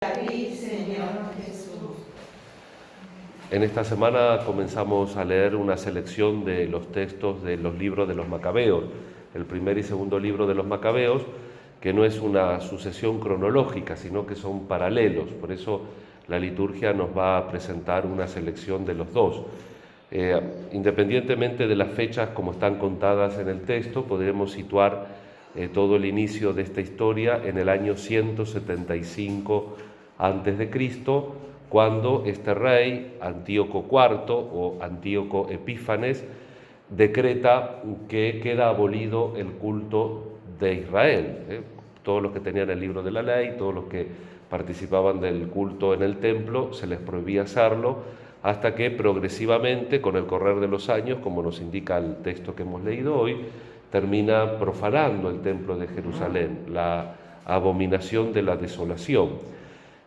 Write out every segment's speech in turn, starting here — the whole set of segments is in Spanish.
A ti, Señor Jesús. En esta semana comenzamos a leer una selección de los textos de los libros de los Macabeos, el primer y segundo libro de los Macabeos, que no es una sucesión cronológica, sino que son paralelos. Por eso la liturgia nos va a presentar una selección de los dos. Independientemente de las fechas como están contadas en el texto, podremos situar todo el inicio de esta historia en el año 175 a.C., cuando este rey, Antíoco IV o Antíoco Epífanes, decreta que queda abolido el culto de Israel. Todos los que tenían el libro de la ley, todos los que participaban del culto en el templo, se les prohibía hacerlo, hasta que progresivamente, con el correr de los años, como nos indica el texto que hemos leído hoy, termina profanando el templo de Jerusalén, la abominación de la desolación.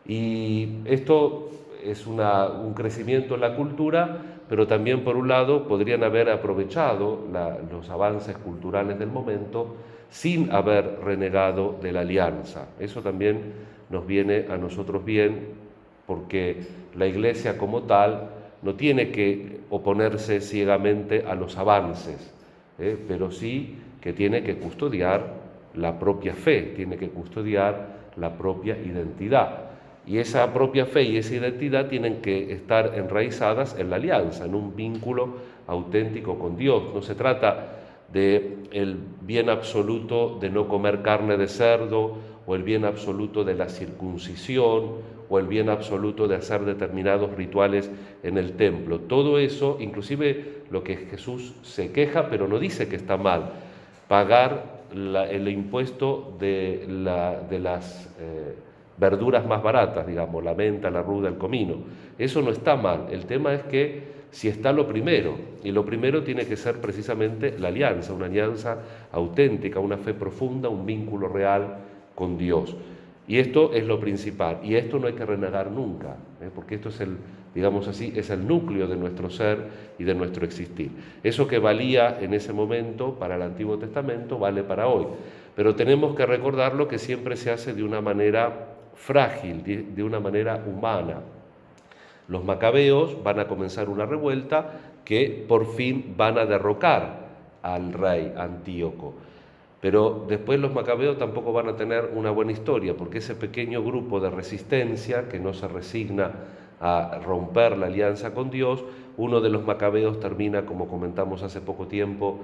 Y esto es un crecimiento en la cultura, pero también, por un lado, podrían haber aprovechado los avances culturales del momento sin haber renegado de la alianza. Eso también nos viene a nosotros bien, porque la Iglesia como tal no tiene que oponerse ciegamente a los avances, pero sí que tiene que custodiar la propia fe, tiene que custodiar la propia identidad. Y esa propia fe y esa identidad tienen que estar enraizadas en la alianza, en un vínculo auténtico con Dios. No se trata del bien absoluto de no comer carne de cerdo, o el bien absoluto de la circuncisión, o el bien absoluto de hacer determinados rituales en el templo. Todo eso, inclusive lo que Jesús se queja, pero no dice que está mal, pagar el impuesto de las verduras más baratas, digamos, la menta, la ruda, el comino. Eso no está mal. El tema es que si está lo primero, y lo primero tiene que ser precisamente la alianza, una alianza auténtica, una fe profunda, un vínculo real con Dios. Y esto es lo principal, y esto no hay que renegar nunca, porque esto es digamos así, es el núcleo de nuestro ser y de nuestro existir. Eso que valía en ese momento para el Antiguo Testamento vale para hoy, pero tenemos que recordarlo que siempre se hace de una manera frágil, de una manera humana. Los macabeos van a comenzar una revuelta que por fin van a derrocar al rey Antíoco. Pero después los macabeos tampoco van a tener una buena historia, porque ese pequeño grupo de resistencia que no se resigna a romper la alianza con Dios, uno de los macabeos termina, como comentamos hace poco tiempo,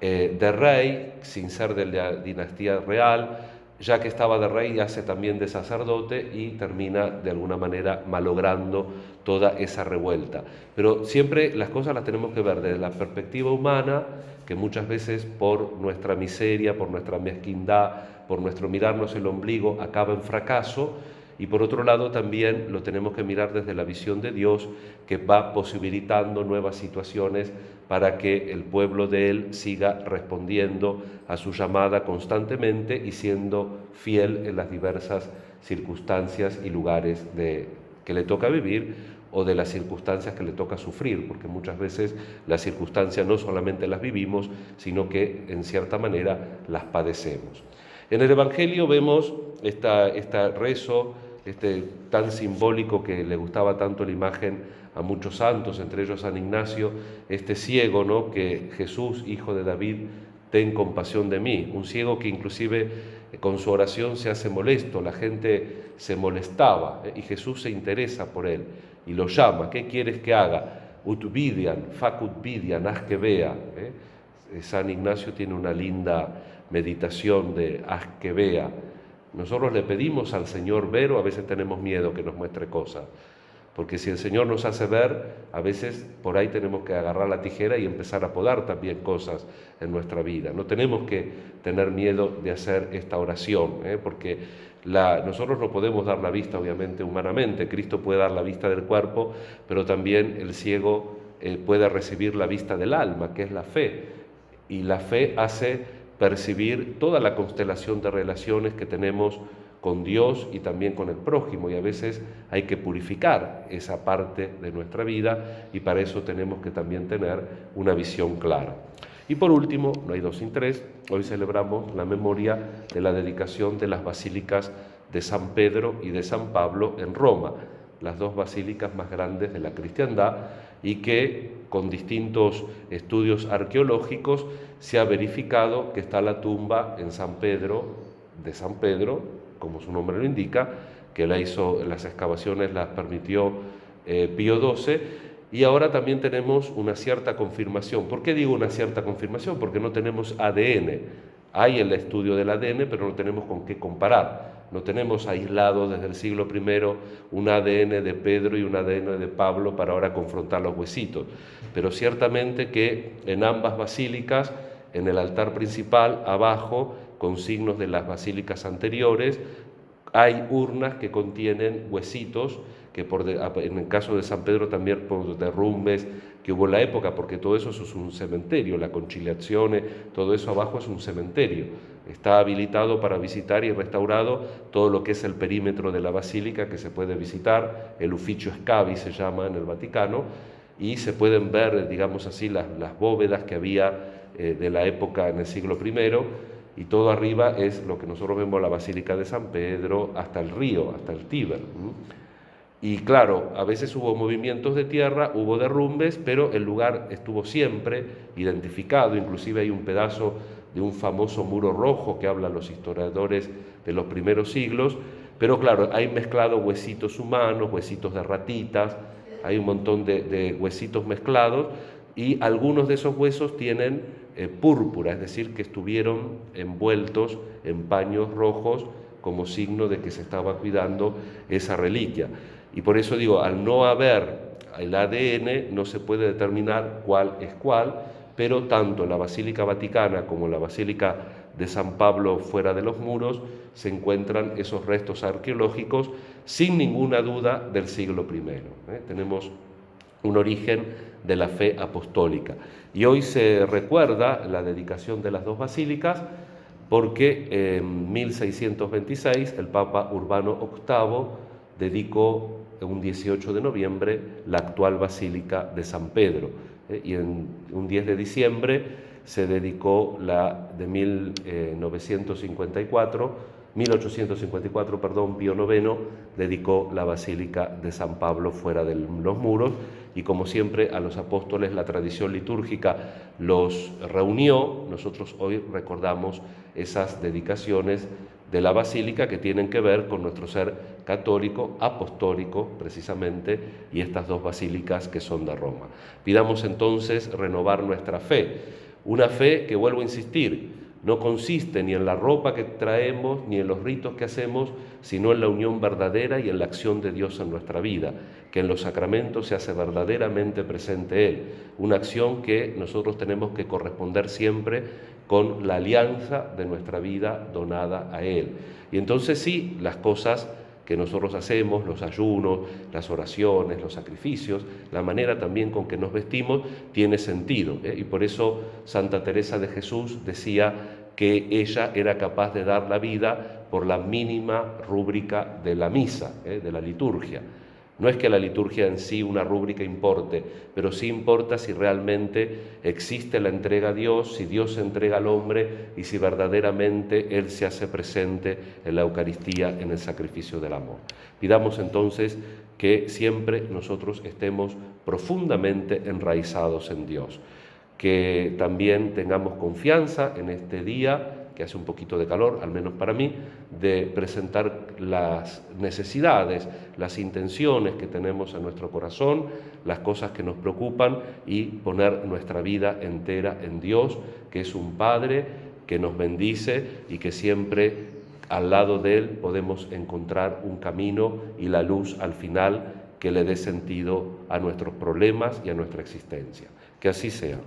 de rey, sin ser de la dinastía real, ya que estaba de rey, hace también de sacerdote y termina de alguna manera malogrando toda esa revuelta. Pero siempre las cosas las tenemos que ver desde la perspectiva humana, que muchas veces por nuestra miseria, por nuestra mezquindad, por nuestro mirarnos el ombligo, acaba en fracaso, y por otro lado también lo tenemos que mirar desde la visión de Dios, que va posibilitando nuevas situaciones para que el pueblo de Él siga respondiendo a su llamada constantemente y siendo fiel en las diversas circunstancias y lugares que le toca vivir, o de las circunstancias que le toca sufrir, porque muchas veces las circunstancias no solamente las vivimos, sino que en cierta manera las padecemos. En el Evangelio vemos este rezo, tan simbólico que le gustaba tanto la imagen a muchos santos, entre ellos San Ignacio, este ciego, ¿no?, que Jesús, hijo de David, ten compasión de mí. Un ciego que inclusive con su oración se hace molesto, la gente se molestaba, y Jesús se interesa por él y lo llama. ¿Qué quieres que haga? Ut vidian, facut vidian, haz que vea. San Ignacio tiene una linda meditación de haz que vea. Nosotros le pedimos al Señor ver, o a veces tenemos miedo que nos muestre cosas, porque si el Señor nos hace ver, a veces por ahí tenemos que agarrar la tijera y empezar a podar también cosas en nuestra vida. No tenemos que tener miedo de hacer esta oración, porque nosotros no podemos dar la vista, obviamente, humanamente. Cristo puede dar la vista del cuerpo, pero también el ciego puede recibir la vista del alma, que es la fe, y la fe hace percibir toda la constelación de relaciones que tenemos con Dios y también con el prójimo, y a veces hay que purificar esa parte de nuestra vida, y para eso tenemos que también tener una visión clara. Y por último, no hay dos sin tres, hoy celebramos la memoria de la dedicación de las basílicas de San Pedro y de San Pablo en Roma, las dos basílicas más grandes de la cristiandad, y que con distintos estudios arqueológicos se ha verificado que está la tumba en San Pedro, de San Pedro, como su nombre lo indica, que las excavaciones las permitió Pío XII, y ahora también tenemos una cierta confirmación. ¿Por qué digo una cierta confirmación? Porque no tenemos ADN. Hay el estudio del ADN, pero no tenemos con qué comparar. No tenemos aislado desde el siglo I un ADN de Pedro y un ADN de Pablo para ahora confrontar los huesitos. Pero ciertamente que en ambas basílicas, en el altar principal, abajo, con signos de las basílicas anteriores, hay urnas que contienen huesitos, que en el caso de San Pedro también por derrumbes que hubo en la época, porque todo eso es un cementerio, la Conciliazione, todo eso abajo es un cementerio. Está habilitado para visitar y restaurado todo lo que es el perímetro de la basílica, que se puede visitar, el Ufficio Scavi se llama en el Vaticano, y se pueden ver, digamos así, las bóvedas que había de la época en el siglo I, y todo arriba es lo que nosotros vemos, la Basílica de San Pedro, hasta el río, hasta el Tíber. Y claro, a veces hubo movimientos de tierra, hubo derrumbes, pero el lugar estuvo siempre identificado. Inclusive hay un pedazo de un famoso muro rojo que hablan los historiadores de los primeros siglos, pero claro, hay mezclado huesitos humanos, huesitos de ratitas, hay un montón de huesitos mezclados, y algunos de esos huesos tienen púrpura, es decir, que estuvieron envueltos en paños rojos como signo de que se estaba cuidando esa reliquia. Y por eso digo, al no haber el ADN no se puede determinar cuál es cuál, pero tanto en la Basílica Vaticana como en la Basílica de San Pablo fuera de los muros se encuentran esos restos arqueológicos sin ninguna duda del siglo I. Tenemos un origen de la fe apostólica. Y hoy se recuerda la dedicación de las dos basílicas porque en 1626 el Papa Urbano VIII dedicó un 18 de noviembre la actual Basílica de San Pedro, y en un 10 de diciembre se dedicó la de 1854, Pío IX dedicó la Basílica de San Pablo fuera de los muros, y como siempre a los apóstoles la tradición litúrgica los reunió. Nosotros hoy recordamos esas dedicaciones de la Basílica que tienen que ver con nuestro ser católico, apostólico precisamente, y estas dos basílicas que son de Roma. Pidamos entonces renovar nuestra fe, una fe que, vuelvo a insistir, no consiste ni en la ropa que traemos ni en los ritos que hacemos, sino en la unión verdadera y en la acción de Dios en nuestra vida, que en los sacramentos se hace verdaderamente presente Él, una acción que nosotros tenemos que corresponder siempre con la alianza de nuestra vida donada a Él. Y entonces sí, las cosas que nosotros hacemos, los ayunos, las oraciones, los sacrificios, la manera también con que nos vestimos, tiene sentido. Y por eso Santa Teresa de Jesús decía que ella era capaz de dar la vida por la mínima rúbrica de la misa, de la liturgia. No es que la liturgia en sí, una rúbrica, importe, pero sí importa si realmente existe la entrega a Dios, si Dios se entrega al hombre y si verdaderamente Él se hace presente en la Eucaristía, en el sacrificio del amor. Pidamos entonces que siempre nosotros estemos profundamente enraizados en Dios, que también tengamos confianza en este día, que hace un poquito de calor, al menos para mí, de presentar las necesidades, las intenciones que tenemos en nuestro corazón, las cosas que nos preocupan, y poner nuestra vida entera en Dios, que es un Padre que nos bendice y que siempre al lado de Él podemos encontrar un camino y la luz al final que le dé sentido a nuestros problemas y a nuestra existencia. Que así sea.